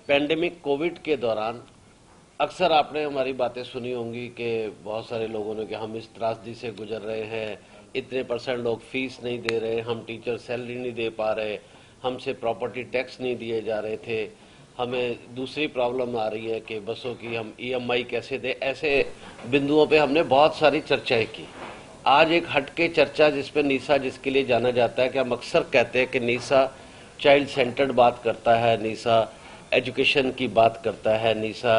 Pandemic Covid के दौरान अक्सर आपने हमारी बातें सुनी होंगी कि बहुत सारे लोगों ने कि हम इस त्रासदी से गुजर रहे हैं, इतने % लोग फीस नहीं दे रहे, हम टीचर सैलरी नहीं दे पा रहे, हमसे प्रॉपर्टी टैक्स नहीं दिए जा रहे थे, हमें दूसरी प्रॉब्लम आ रही है कि बसों की हम EMI कैसे दें। ऐसे बिंदुओं पे हमने बहुत सारी चर्चाएं की। आज एक हटके चर्चा जिसपे नीसा जिसके लिए जाना जाता है कि हम अक्सर कहते हैं कि नीसा चाइल्ड सेंटर्ड बात करता है, नीसा एजुकेशन की बात करता है, नीसा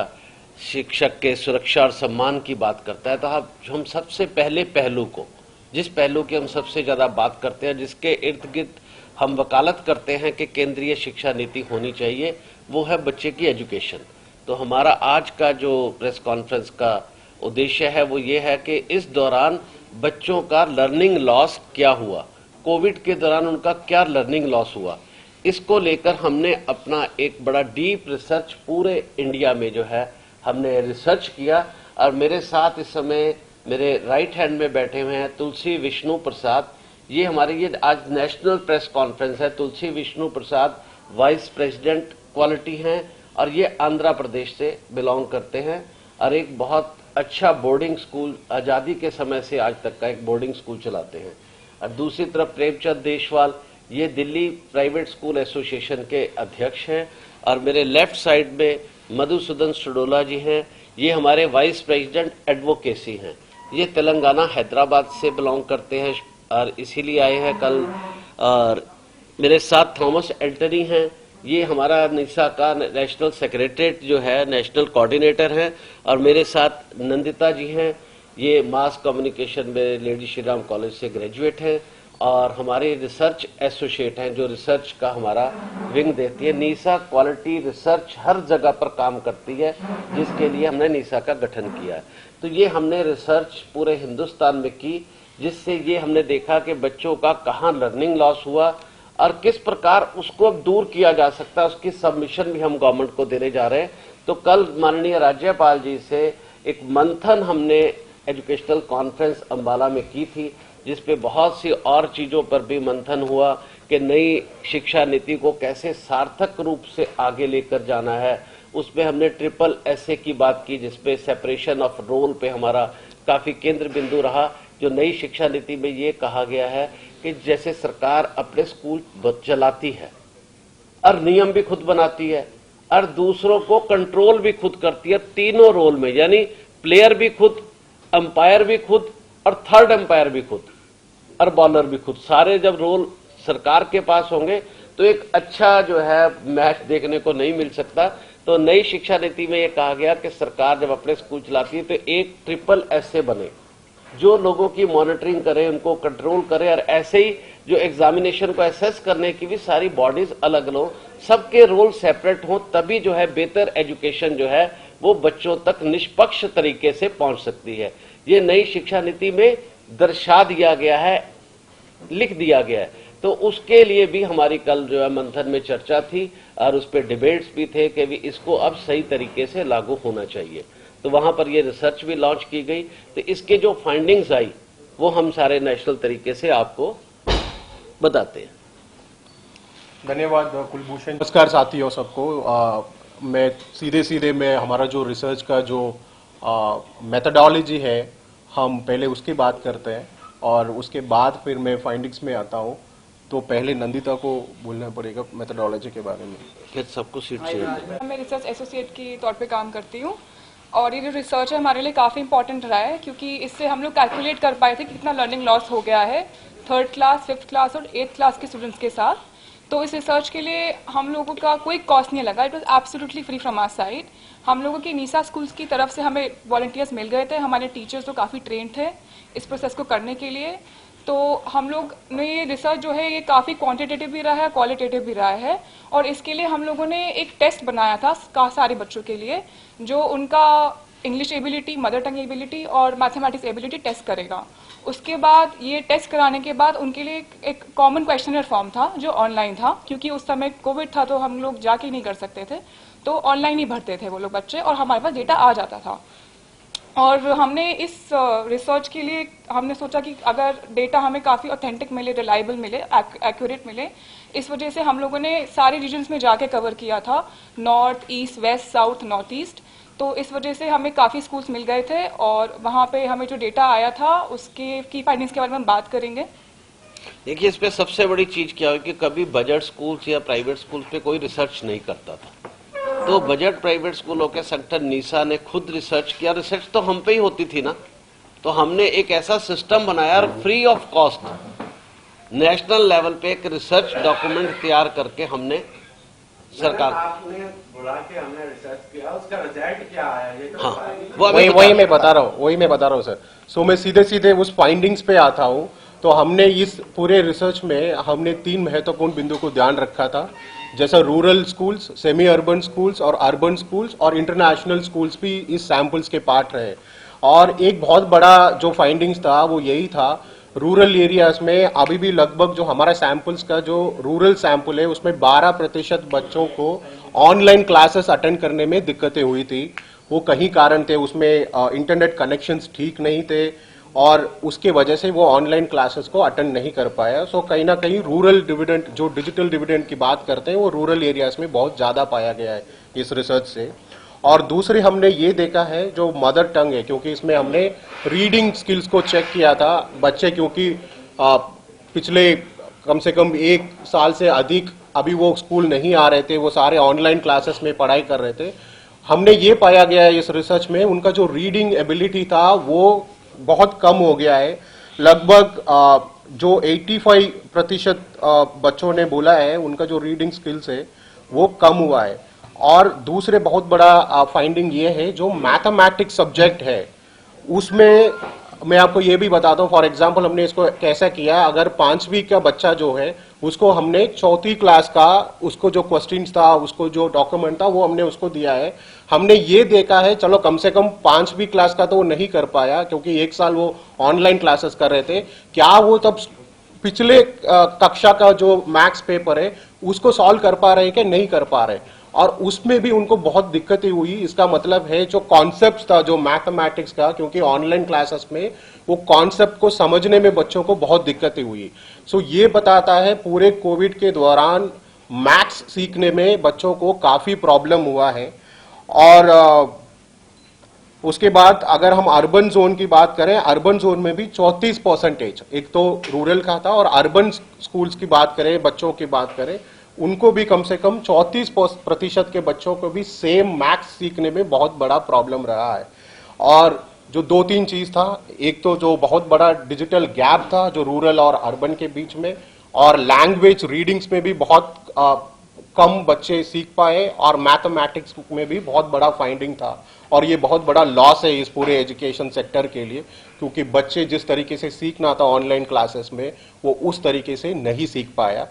शिक्षक के सुरक्षा और सम्मान की बात करता है। तो हम सबसे पहले पहलू को, जिस पहलू की हम सबसे ज्यादा बात करते हैं, जिसके इर्द गिर्द हम वकालत करते हैं कि केंद्रीय शिक्षा नीति होनी चाहिए, वो है बच्चे की एजुकेशन। तो हमारा आज का जो प्रेस कॉन्फ्रेंस का उद्देश्य है वो ये है कि इस दौरान बच्चों का लर्निंग लॉस क्या हुआ, कोविड के दौरान उनका क्या लर्निंग लॉस हुआ, इसको लेकर हमने अपना एक बड़ा डीप रिसर्च पूरे इंडिया में जो है हमने रिसर्च किया। और मेरे साथ इस समय मेरे राइट हैंड में बैठे हुए हैं तुलसी विष्णु प्रसाद। ये हमारी ये आज नेशनल प्रेस कॉन्फ्रेंस है। तुलसी विष्णु प्रसाद वाइस प्रेसिडेंट क्वालिटी हैं और ये आंध्र प्रदेश से बिलोंग करते हैं और एक बहुत अच्छा बोर्डिंग स्कूल आजादी के समय से आज तक का एक बोर्डिंग स्कूल चलाते हैं। और दूसरी तरफ प्रेमचंद देशवाल, ये दिल्ली प्राइवेट स्कूल एसोसिएशन के अध्यक्ष हैं। और मेरे लेफ्ट साइड में मधुसूदन सुडोला जी हैं, ये हमारे वाइस प्रेसिडेंट एडवोकेसी हैं। ये तेलंगाना हैदराबाद से बिलोंग करते हैं और इसीलिए आए हैं कल। और मेरे साथ थॉमस एंटनी हैं, ये हमारा निसा का नेशनल सेक्रेटरीट जो है, नेशनल कोऑर्डिनेटर हैं। और मेरे साथ नंदिता जी हैं, ये मास कम्युनिकेशन में लेडी श्री राम कॉलेज से ग्रेजुएट हैं और हमारे रिसर्च एसोसिएट हैं जो रिसर्च का हमारा विंग देती है। नीसा क्वालिटी रिसर्च हर जगह पर काम करती है, जिसके लिए हमने नीसा का गठन किया है। तो ये हमने रिसर्च पूरे हिंदुस्तान में की, जिससे ये हमने देखा कि बच्चों का कहाँ लर्निंग लॉस हुआ और किस प्रकार उसको दूर किया जा सकता है। उसकी सबमिशन भी हम गवर्नमेंट को देने जा रहे हैं। तो कल माननीय राज्यपाल जी से एक मंथन हमने एजुकेशनल कॉन्फ्रेंस अंबाला में की थी, जिसपे बहुत सी और चीजों पर भी मंथन हुआ कि नई शिक्षा नीति को कैसे सार्थक रूप से आगे लेकर जाना है। उसमें हमने ट्रिपल एसए की बात की, जिसपे सेपरेशन ऑफ रोल पे हमारा काफी केंद्र बिंदु रहा। जो नई शिक्षा नीति में ये कहा गया है कि जैसे सरकार अपने स्कूल चलाती है और नियम भी खुद बनाती है और दूसरों को कंट्रोल भी खुद करती है, तीनों रोल में, यानी प्लेयर भी खुद, अंपायर भी खुद और थर्ड अंपायर भी खुद और बॉलर भी खुद। सारे जब रोल सरकार के पास होंगे तो एक अच्छा जो है मैच देखने को नहीं मिल सकता। तो नई शिक्षा नीति में ये कहा गया कि सरकार जब अपने स्कूल चलाती है तो एक ट्रिपल एसए बने, जो लोगों की मॉनिटरिंग करे, उनको कंट्रोल करे। और ऐसे ही जो एग्जामिनेशन को एसेस करने की भी सारी बॉडीज अलग लो, सबके रोल सेपरेट हों, तभी जो है बेहतर एजुकेशन जो है वो बच्चों तक निष्पक्ष तरीके से पहुंच सकती है। ये नई शिक्षा नीति में दर्शा दिया गया है, लिख दिया गया है। तो उसके लिए भी हमारी कल जो है मंथन में चर्चा थी और उस पर डिबेट्स भी थे कि भी इसको अब सही तरीके से लागू होना चाहिए। तो वहां पर ये रिसर्च भी लॉन्च की गई। तो इसके जो फाइंडिंग्स आई वो हम सारे नेशनल तरीके से आपको बताते हैं। धन्यवाद कुलभूषण। नमस्कार साथियों सबको। मैं सीधे मैं हमारा जो रिसर्च का जो मेथडोलॉजी है, हम पहले उसकी बात करते हैं और उसके बाद फिर मैं फाइंडिंग्स में आता हूँ। तो पहले नंदिता को बोलना पड़ेगा मेथडोलॉजी के बारे में, फिर सबको सीट चाहिए। मैं रिसर्च एसोसिएट के तौर पे काम करती हूँ और ये जो रिसर्च है हमारे लिए काफ़ी इंपॉर्टेंट रहा है, क्योंकि इससे हम लोग कैलकुलेट कर पाए थे कि कितना लर्निंग लॉस हो गया है 3rd क्लास, 5th क्लास और 8th क्लास के स्टूडेंट्स के साथ। तो इस रिसर्च के लिए हम लोगों का कोई कॉस्ट नहीं लगा, it was absolutely free from our side. हम लोगों की नीसा स्कूल्स की तरफ से हमें वॉलंटियर्स मिल गए थे, हमारे टीचर्स तो काफ़ी ट्रेंड थे इस प्रोसेस को करने के लिए। तो हम लोग ने ये रिसर्च जो है ये काफ़ी क्वांटिटेटिव भी रहा है, क्वालिटेटिव भी रहा है। और इसके लिए हम लोगों ने एक टेस्ट बनाया था सारे बच्चों के लिए, जो उनका English ability, mother tongue ability और मैथमेटिक्स एबिलिटी टेस्ट करेगा। उसके बाद ये टेस्ट कराने के बाद उनके लिए एक कॉमन क्वेश्चनर फॉर्म था जो ऑनलाइन था, क्योंकि उस समय कोविड था तो हम लोग जाके नहीं कर सकते थे, तो ऑनलाइन ही भरते थे वो लोग बच्चे और हमारे पास डेटा आ जाता था। और हमने इस रिसर्च के लिए हमने सोचा कि अगर डेटा हमें काफ़ी ऑथेंटिक मिले, रिलायबल मिले, एक्यूरेट मिले, इस वजह से हम लोगों ने सारे रीजन्स में जाके कवर किया था, north, east, west, south, north east. तो इस वजह से हमें काफ़ी स्कूल्स मिल गए थे और वहाँ पे हमें जो डेटा आया था उसके की फाइंडिंग्स के बारे में हम बात करेंगे। देखिए, इस पे सबसे बड़ी चीज क्या है कि कभी बजट स्कूल्स या प्राइवेट स्कूल्स पे कोई रिसर्च नहीं करता था। तो बजट प्राइवेट स्कूलों के सेक्टर नीसा ने खुद रिसर्च किया। रिसर्च तो हम पे ही होती थी ना, तो हमने एक ऐसा सिस्टम बनाया और free of cost national level पे एक रिसर्च डॉक्यूमेंट तैयार करके हमने सरकार आपने बुला के हमने रिसर्च किया, उसका रिजल्ट क्या आया ये तो हाँ बताइए। वो अभी वही मैं बता रहा हूँ सर। सो मैं सीधे सीधे उस फाइंडिंग्स पे आता हूँ। तो हमने इस पूरे रिसर्च में हमने 3 महत्वपूर्ण बिंदु को ध्यान रखा था, जैसा rural schools, semi urban schools और अर्बन स्कूल्स और इंटरनेशनल स्कूल्स भी इस सैंपल्स के पार्ट रहे। और एक बहुत बड़ा जो फाइंडिंग्स था वो यही था, रूरल एरियाज में अभी भी लगभग जो हमारा सैंपल्स का जो रूरल सैंपल है उसमें 12% बच्चों को ऑनलाइन क्लासेस अटेंड करने में दिक्कतें हुई थी। वो कहीं कारण थे, उसमें इंटरनेट कनेक्शंस ठीक नहीं थे और उसके वजह से वो ऑनलाइन क्लासेस को अटेंड नहीं कर पाया। सो कहीं ना कहीं रूरल डिविडेंड, जो डिजिटल डिविडेंड की बात करते हैं, वो रूरल एरियाज में बहुत ज्यादा पाया गया है इस रिसर्च से। और दूसरे हमने ये देखा है जो मदर टंग है, क्योंकि इसमें हमने रीडिंग स्किल्स को चेक किया था। बच्चे क्योंकि पिछले कम से कम 1 साल से अधिक अभी वो स्कूल नहीं आ रहे थे, वो सारे ऑनलाइन क्लासेस में पढ़ाई कर रहे थे। हमने ये पाया गया है इस रिसर्च में, उनका जो रीडिंग एबिलिटी था वो बहुत कम हो गया है। लगभग जो 85% बच्चों ने बोला है उनका जो रीडिंग स्किल्स है वो कम हुआ है। और दूसरे बहुत बड़ा फाइंडिंग ये है, जो मैथमेटिक्स सब्जेक्ट है उसमें मैं आपको ये भी बताता हूँ। फॉर एग्जांपल हमने इसको कैसा किया, अगर 5वीं का बच्चा जो है उसको हमने 4थी क्लास का उसको जो क्वेश्चंस था, उसको जो डॉक्यूमेंट था वो हमने उसको दिया है। हमने ये देखा है चलो कम से कम 5वीं क्लास का तो वो नहीं कर पाया क्योंकि 1 साल वो ऑनलाइन क्लासेस कर रहे थे, क्या वो तब पिछले कक्षा का जो मैथ्स पेपर है उसको सॉल्व कर पा रहे हैं कि नहीं कर पा रहे, और उसमें भी उनको बहुत दिक्कतें हुई। इसका मतलब है जो कॉन्सेप्ट था जो मैथमेटिक्स का, क्योंकि ऑनलाइन क्लासेस में वो कॉन्सेप्ट को समझने में बच्चों को बहुत दिक्कतें हुई। सो ये बताता है पूरे कोविड के दौरान मैथ्स सीखने में बच्चों को काफी प्रॉब्लम हुआ है। और उसके बाद अगर हम अर्बन जोन की बात करें, अर्बन जोन में भी 34%, एक तो रूरल का था, और अर्बन स्कूल्स की बात करें, बच्चों की बात करें, उनको भी कम से कम 34% के बच्चों को भी सेम मैथ्स सीखने में बहुत बड़ा प्रॉब्लम रहा है। और जो 2-3 चीज था, एक तो जो बहुत बड़ा डिजिटल गैप था जो रूरल और अर्बन के बीच में, और लैंग्वेज रीडिंग्स में भी बहुत कम बच्चे सीख पाए, और मैथमेटिक्स में भी बहुत बड़ा फाइंडिंग था। और ये बहुत बड़ा लॉस है इस पूरे एजुकेशन सेक्टर के लिए, क्योंकि बच्चे जिस तरीके से सीखना था ऑनलाइन क्लासेस में वो उस तरीके से नहीं सीख पाया।